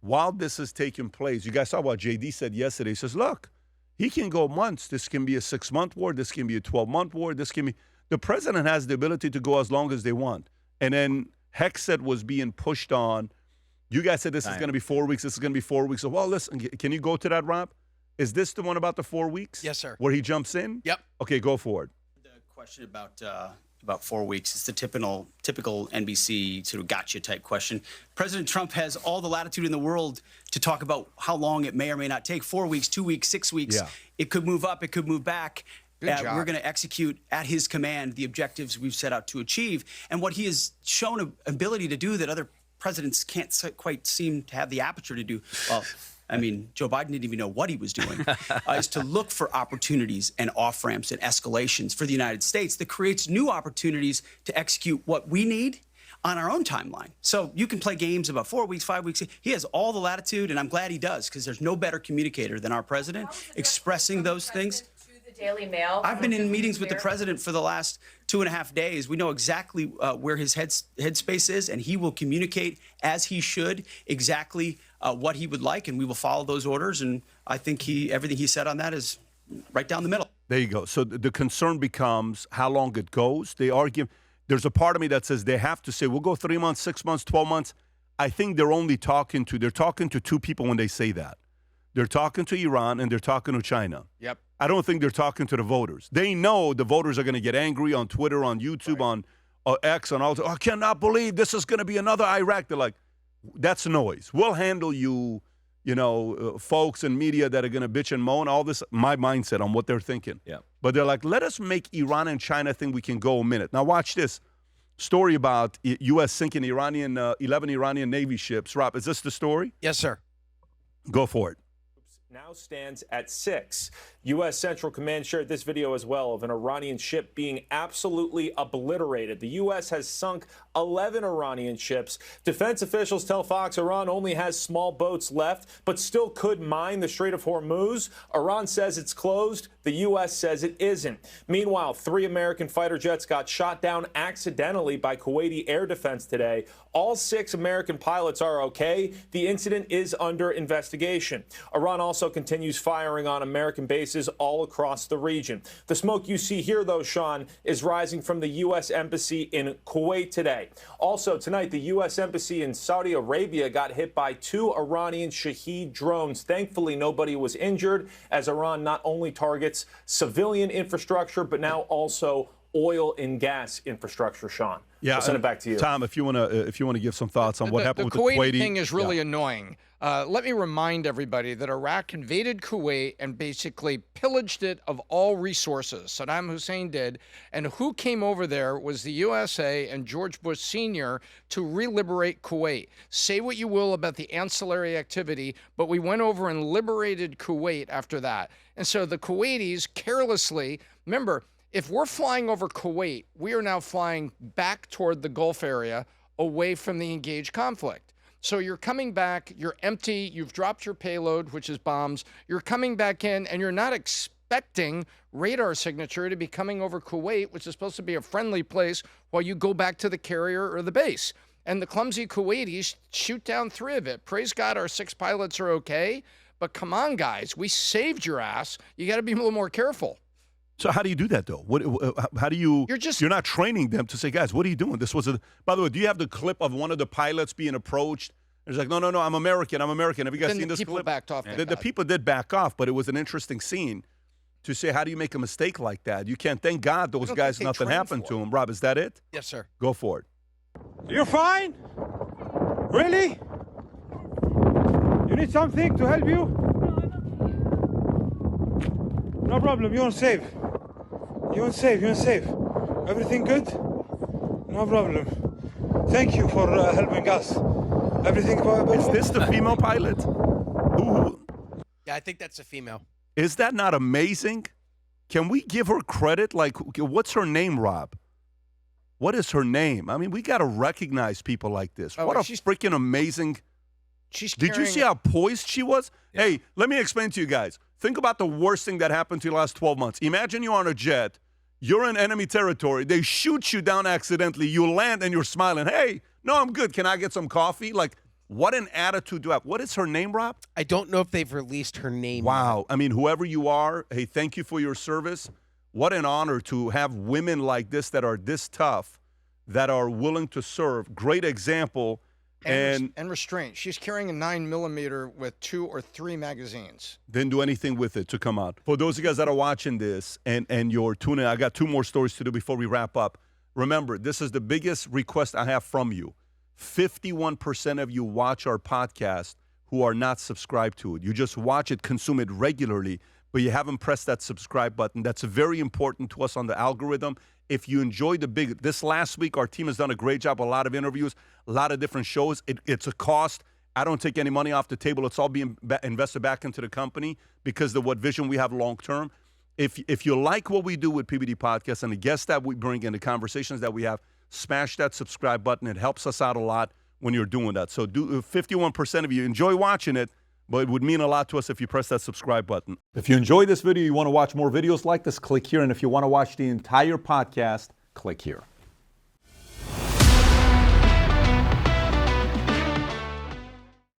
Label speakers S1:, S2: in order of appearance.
S1: while this is taking place, you guys saw what JD said yesterday. He says, look, he can go months. This can be a 6-month war. This can be a 12-month war. This can be – the president has the ability to go as long as they want. And then Hegseth was being pushed on. You guys said this is going to be 4 weeks. This is going to be 4 weeks. So, well, listen, can you go to that, Rob? Is this the one about the 4 weeks?
S2: Yes, sir.
S1: Where he jumps in?
S2: Yep.
S1: Okay, go for it.
S3: The question about 4 weeks. It's the typical NBC sort of gotcha type question. President Trump has all the latitude in the world to talk about how long it may or may not take. 4 weeks, 2 weeks, 6 weeks.
S1: Yeah.
S3: It could move up. It could move back.
S2: Good job.
S3: We're going to execute at his command the objectives we've set out to achieve. And what he has shown an ability to do that other presidents can't quite seem to have the aperture to do. Well, I mean, Joe Biden didn't even know what he was doing, is to look for opportunities and off-ramps and escalations for the United States that creates new opportunities to execute what we need on our own timeline. So you can play games about 4 weeks, 5 weeks. He has all the latitude, and I'm glad he does, because there's no better communicator than our president expressing those things.
S4: Daily Mail.
S3: I've been in meetings with the president for the last 2.5 days. We know exactly where his headspace is, and he will communicate as he should exactly what he would like, and we will follow those orders. And I think everything he said on that is right down the middle.
S1: There you go. So the concern becomes how long it goes. They argue. There's a part of me that says they have to say, we'll go 3 months, 6 months, 12 months. I think they're talking to two people when they say that. They're talking to Iran and they're talking to China.
S2: Yep.
S1: I don't think they're talking to the voters. They know the voters are going to get angry on Twitter, on YouTube, on X, on all. I cannot believe this is going to be another Iraq. They're like, that's noise. We'll handle you, folks and media that are going to bitch and moan. All this, my mindset on what they're thinking.
S5: Yeah.
S1: But they're like, let us make Iran and China think we can go a minute. Now watch this story about U.S. sinking 11 Iranian Navy ships. Rob, is this the story?
S2: Yes, sir.
S1: Go for it.
S6: Now stands at 6. U.S. Central Command shared this video as well of an Iranian ship being absolutely obliterated. The U.S. has sunk 11 Iranian ships. Defense officials tell Fox Iran only has small boats left, but still could mine the Strait of Hormuz. Iran says it's closed. The U.S. says it isn't. Meanwhile, 3 American fighter jets got shot down accidentally by Kuwaiti air defense today. All 6 American pilots are okay. The incident is under investigation. Iran also continues firing on American bases all across the region. The smoke you see here, though, Sean, is rising from the U.S. Embassy in Kuwait today. Also, tonight, the U.S. Embassy in Saudi Arabia got hit by 2 Iranian Shahed drones. Thankfully, nobody was injured, as Iran not only targets civilian infrastructure, but now also oil and gas infrastructure. Sean,
S1: yeah,
S6: I'll send it back to you.
S1: Tom, if you want to give some thoughts on what happened with the
S2: Kuwait
S1: Kuwaiti
S2: thing is really annoying. Let me remind everybody that Iraq invaded Kuwait and basically pillaged it of all resources. Saddam Hussein did. And who came over there was the USA and George Bush Sr. to re-liberate Kuwait. Say what you will about the ancillary activity, but we went over and liberated Kuwait after that. And so the Kuwaitis carelessly, remember, if we're flying over Kuwait, we are now flying back toward the Gulf area away from the engaged conflict. So you're coming back, you're empty, you've dropped your payload, which is bombs, you're coming back in, and you're not expecting radar signature to be coming over Kuwait, which is supposed to be a friendly place, while you go back to the carrier or the base. And the clumsy Kuwaitis shoot down 3 of it. Praise God, our 6 pilots are okay, but come on, guys, we saved your ass. You got to be a little more careful.
S1: So how do you do that, though? How do you? You're not training them to say, guys, what are you doing? This was a. By the way, do you have the clip of one of the pilots being approached? It's like, no, I'm American. I'm American. Have you guys seen this clip?
S2: People backed off.
S1: The people did back off, but it was an interesting scene to say, how do you make a mistake like that? You can't. Thank God those guys, nothing happened to them. Rob, is that it?
S2: Yes, sir.
S1: Go for it.
S7: You're fine? Really? You need something to help you? No problem. You're safe. You're safe. You're safe. Everything good? No problem. Thank you for helping us. Everything.
S1: Is this the female pilot? Who?
S2: Yeah, I think that's a female.
S1: Is that not amazing? Can we give her credit? Like, what's her name, Rob? What is her name? I mean, we got to recognize people like this. What a freaking amazing. Did you see how poised she was? Yeah. Hey, let me explain to you guys. Think about the worst thing that happened to you the last 12 months. Imagine you're on a jet. You're in enemy territory. They shoot you down accidentally. You land and you're smiling. Hey, no, I'm good. Can I get some coffee? Like, What an attitude to have. What is her name, Rob?
S4: I don't know if they've released her name.
S1: Wow.
S4: Yet.
S1: I mean, whoever you are, hey, thank you for your service. What an honor to have women like this that are this tough, that are willing to serve. Great example.
S2: And restraint. She's carrying a 9mm with 2 or 3 magazines.
S1: Didn't do anything with it to come out. For those of you guys that are watching this and you're tuning in, I got 2 more stories to do before we wrap up. Remember, this is the biggest request I have from you. 51% of you watch our podcast who are not subscribed to it. You just watch it, consume it regularly, but you haven't pressed that subscribe button. That's very important to us on the algorithm. If you enjoyed this last week, our team has done a great job, a lot of interviews, a lot of different shows. It's a cost. I don't take any money off the table. It's all being invested back into the company because of what vision we have long term. If you like what we do with PBD Podcast and the guests that we bring and the conversations that we have, smash that subscribe button. It helps us out a lot when you're doing that. So 51% of you enjoy watching it, but it would mean a lot to us if you press that subscribe button. If you enjoyed this video, you want to watch more videos like this, click here. And if you want to watch the entire podcast, click here.